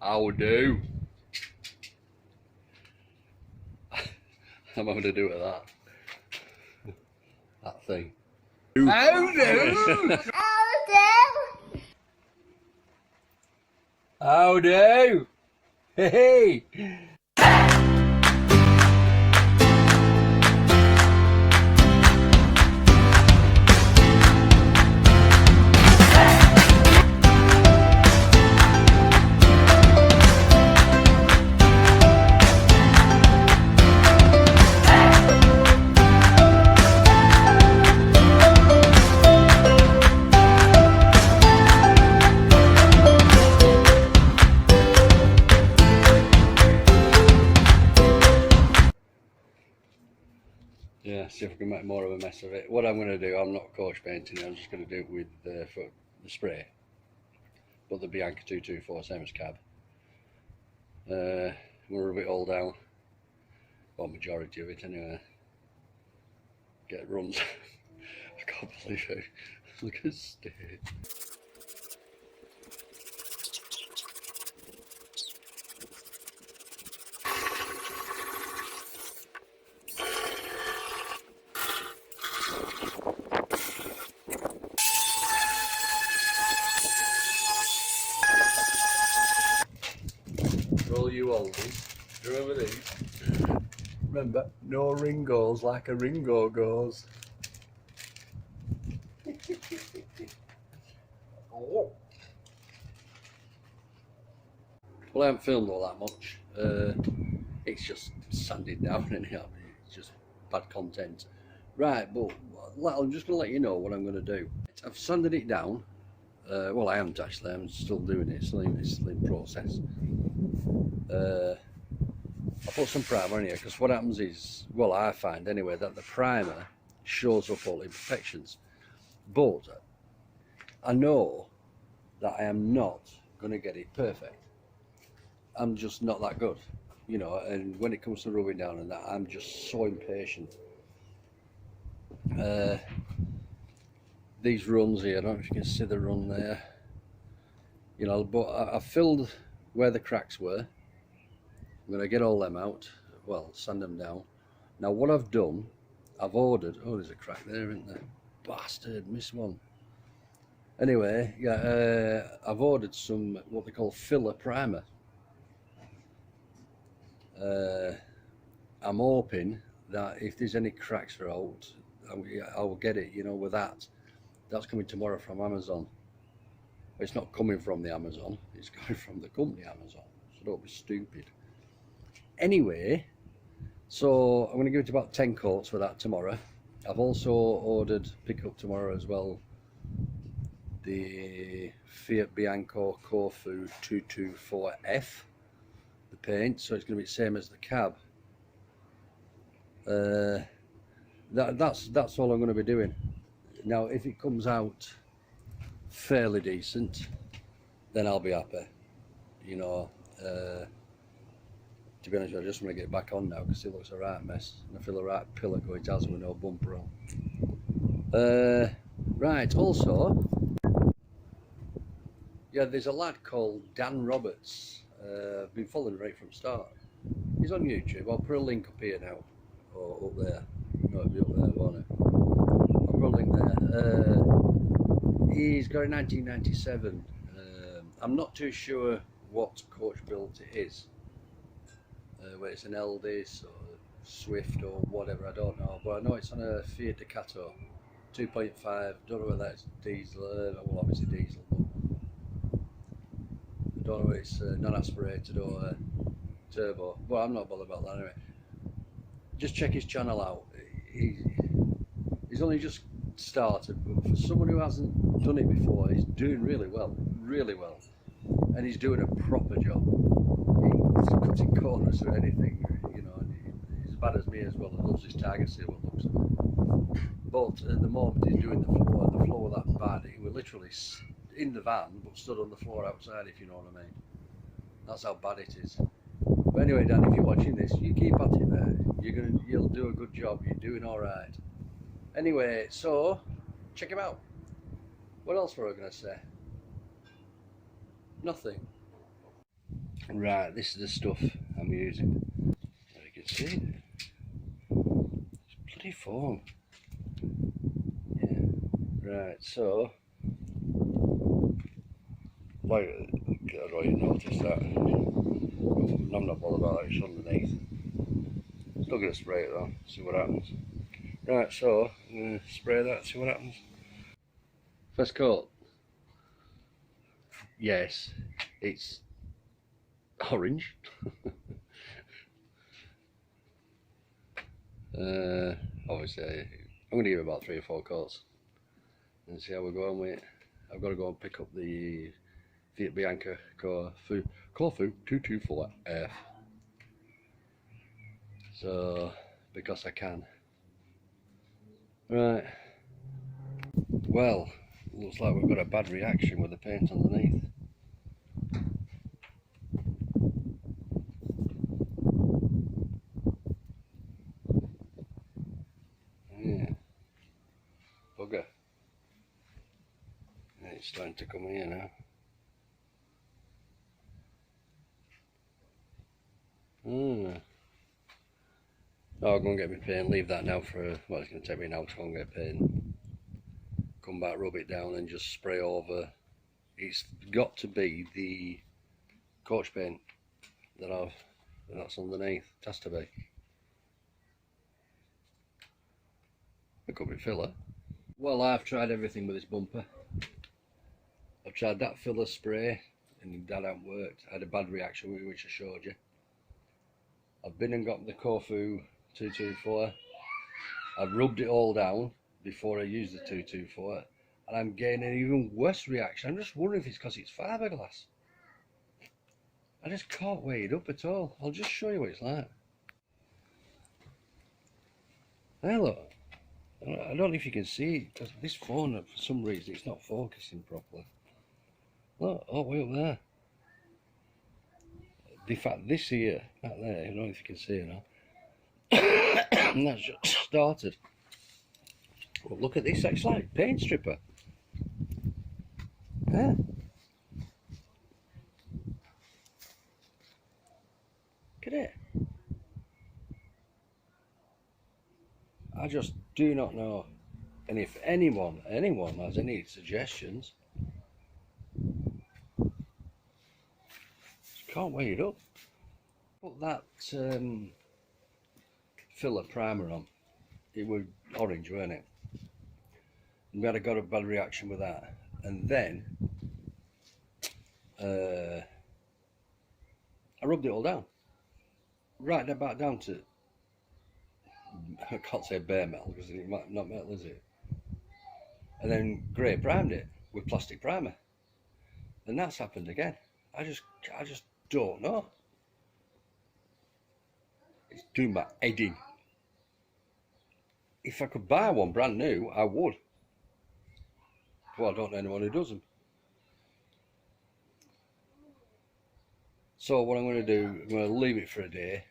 How do? I'm having to do with that. That thing. How do? How do? Hey! Yeah, see if I can make more of a mess of it. What I'm going to do, I'm not coach painting it, I'm just going to do it with the spray. But the Bianca 224, same as cab. I'm going to rub it all down. Well, majority of it anyway. Get runs. I can't believe it. Look at the state. For all you oldies, do you remember these? Remember, no ring goes like a Ringo goes. Oh. Well, I haven't filmed all that much. It's just sanded down anyhow. It's just bad content. Right, but I'm just going to let you know what I'm going to do. I've sanded it down. Well, I haven't actually. I'm still doing it. It's still in process. I put some primer in here because what happens is, well, I find anyway, that the primer shows up all the imperfections. But I know that I am not going to get it perfect. I'm just not that good, you know, and when it comes to rubbing down and that, I'm just so impatient. These runs here, I don't know if you can see the run there, you know, but I filled where the cracks were. I'm going to get all them out, well, sand them down. Now what I've done, I've ordered, oh, there's a crack there, isn't there? Bastard, missed one. Anyway, yeah, I've ordered some, what they call filler primer. I'm hoping that if there's any cracks throughout, I will get it, you know, with that. That's coming tomorrow from Amazon. It's not coming from the Amazon, it's coming from the company Amazon, so don't be stupid. Anyway, so I'm going to give it about 10 coats for that tomorrow. I've also ordered, pick up tomorrow as well, the Fiat Bianco Corfu 224F, the paint, so it's going to be the same as the cab. That's all I'm going to be doing. Now if it comes out fairly decent, then I'll be happy, you know. To be honest with you, I just want to get back on now because it looks a right mess and I feel a right pillar going to with no bumper on. Right, also, yeah, there's a lad called Dan Roberts. I've been following right from start. He's on YouTube. I'll put a link up here now, or up there. No, it'll be up there, won't it? I'll put a link there. He's got a 1997. I'm not too sure what coach build it is. Whether it's an Eldis or Swift or whatever, I don't know. But I know it's on a Fiat Ducato 2.5. Don't know whether that's diesel. Well, obviously diesel. But I don't know if it's non-aspirated or turbo. Well, I'm not bothered about that anyway. Just check his channel out. He's only just started, but for someone who hasn't done it before, he's doing really well, and he's doing a proper job. He's cutting corners or anything, you know. And he's as bad as me as well. He loves his Tiger Silver looks of it. But at the moment he's doing the floor that bad. He was literally in the van, but stood on the floor outside, if you know what I mean. That's how bad it is. But anyway, Dan, if you're watching this, you keep at it there. You'll do a good job. You're doing all right. Anyway, so check him out. What else were I going to say? Nothing. Right, this is the stuff I'm using. There you can see. It's bloody foam. Yeah. Right, so like I don't know you noticed that. I'm not bothered about that, it's underneath. Still gonna spray it though, see what happens. Right, so I'm gonna spray that, see what happens. First coat. Yes, it's orange. Obviously I'm gonna give it about 3 or 4 coats and see how we're going with it. I've got to go and pick up the Fiat Bianca Corfu 224F. So because I can. Right. Well, looks like we've got a bad reaction with the paint underneath. Yeah. Bugger. It's starting to come here now. Oh, I'll go and get my paint, leave that now for, well, it's going to take me an hour to go and get paint. Come back, rub it down and just spray over. It's got to be the coach paint that's underneath. It has to be. It could be filler. Well, I've tried everything with this bumper. I've tried that filler spray and that hasn't worked. I had a bad reaction with it, which I showed you. I've been and got the Corfu 224. I've rubbed it all down before I used the 224 and I'm getting an even worse reaction. I'm just wondering if it's because it's fiberglass. I just can't weigh it up at all. I'll just show you what it's like. There, look. I don't know if you can see it because this phone, for some reason, it's not focusing properly. Look, all the way up there. In fact, this here, that there, I don't know if you can see it now. And that's just started. Well, look at this, it's like paint stripper. Yeah. Look at it. I just do not know. And if anyone has any suggestions, can't weigh it up. Put that filler primer on. It was orange, weren't it? And we had got a bad reaction with that. And then I rubbed it all down. Right back down to, I can't say bare metal because it's not metal, is it? And then grey primed it with plastic primer. And that's happened again. I just don't know. It's doing my head in. If I could buy one brand new, I would. Well, I don't know anyone who does them. So what I'm going to do, I'm going to leave it for a day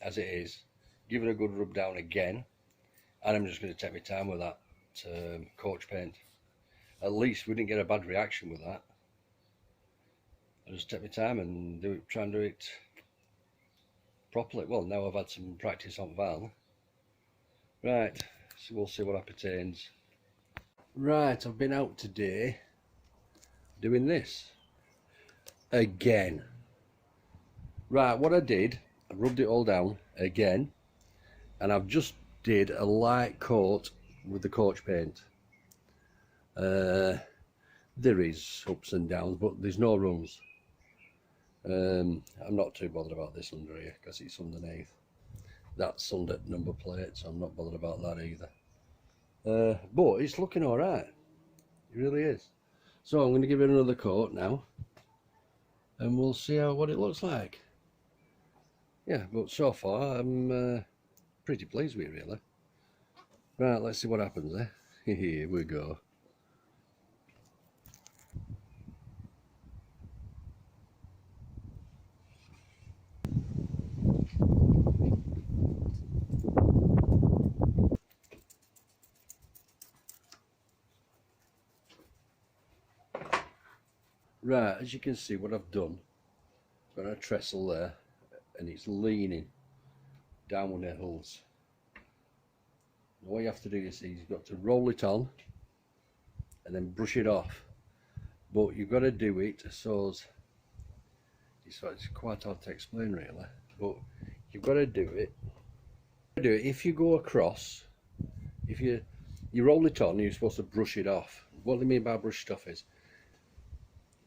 as it is, give it a good rub down again, and I'm just going to take my time with that coach paint. At least we didn't get a bad reaction with that. I'll just take my time and try and do it properly. Well, now I've had some practice on Val. Right, so we'll see what appertains. Right, I've been out today doing this again. Right, what I did, I rubbed it all down again, and I've just did a light coat with the coach paint. There is ups and downs, but there's no runs. I'm not too bothered about this under here because it's underneath. That's under number plate, so I'm not bothered about that either. But it's looking all right. It really is. So I'm going to give it another coat now, and we'll see what it looks like. Yeah, but so far I'm pretty pleased with it, really. Right, let's see what happens there. Here we go. Right, as you can see, what I've done, got a trestle there, and it's leaning down the hills. What you have to do is you've got to roll it on and then brush it off, but you've got to do it so it's quite hard to explain really, but you've got to do it. If you go across, if you roll it on, you're supposed to brush it off. What they mean by brush it off is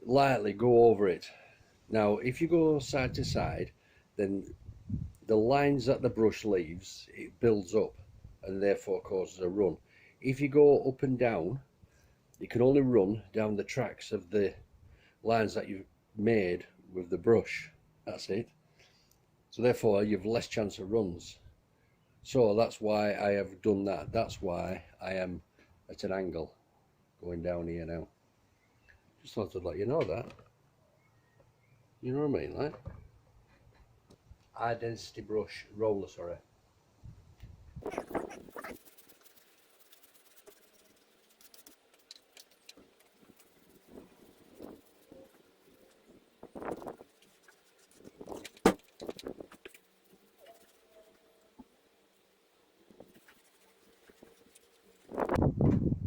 lightly go over it. Now if you go side to side, then the lines that the brush leaves, it builds up and therefore causes a run. If you go up and down, you can only run down the tracks of the lines that you've made with the brush. That's it. So therefore you've less chance of runs. So that's why I have done that. That's why I am at an angle going down here now. Just thought I'd let you know that. You know what I mean, like? High density brush roller, sorry.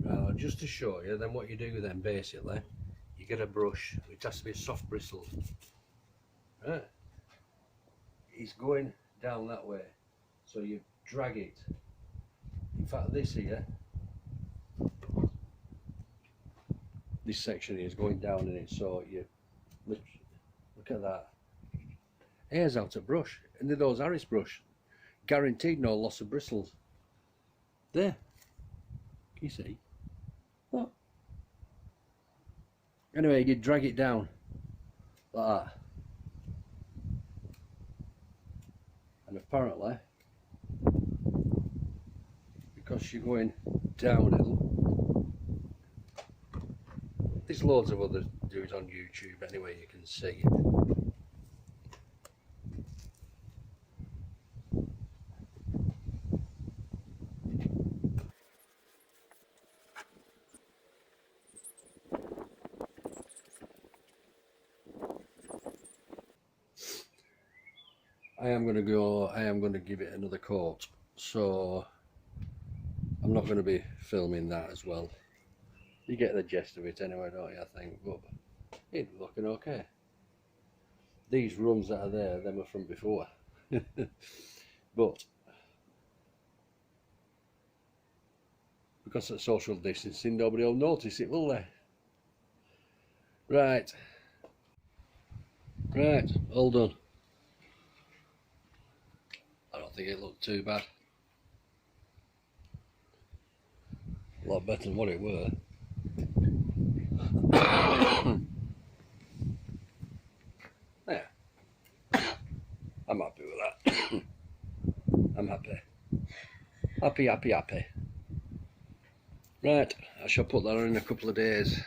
Now, just to show you, then what you do then basically, you get a brush. It has to be soft bristles. Right. It's going down that way, so you drag it. In fact, this here, this section here is going down in it, so you look at that. Hairs out of brush, and then those Harris brush, guaranteed no loss of bristles. There, can you see? What? Anyway, you drag it down like that. And apparently, because you're going downhill, there's loads of other dudes on YouTube anyway, you can see. I am going to give it another coat, so I'm not going to be filming that as well. You get the gist of it anyway, don't you, I think, but it's looking okay. These runs that are there, them are from before. But because of social distancing, nobody will notice it, will they? Right, all done. I don't think it looked too bad. A lot better than what it were. Yeah, I'm happy with that. I'm happy. Happy. Right, I shall put that on in a couple of days.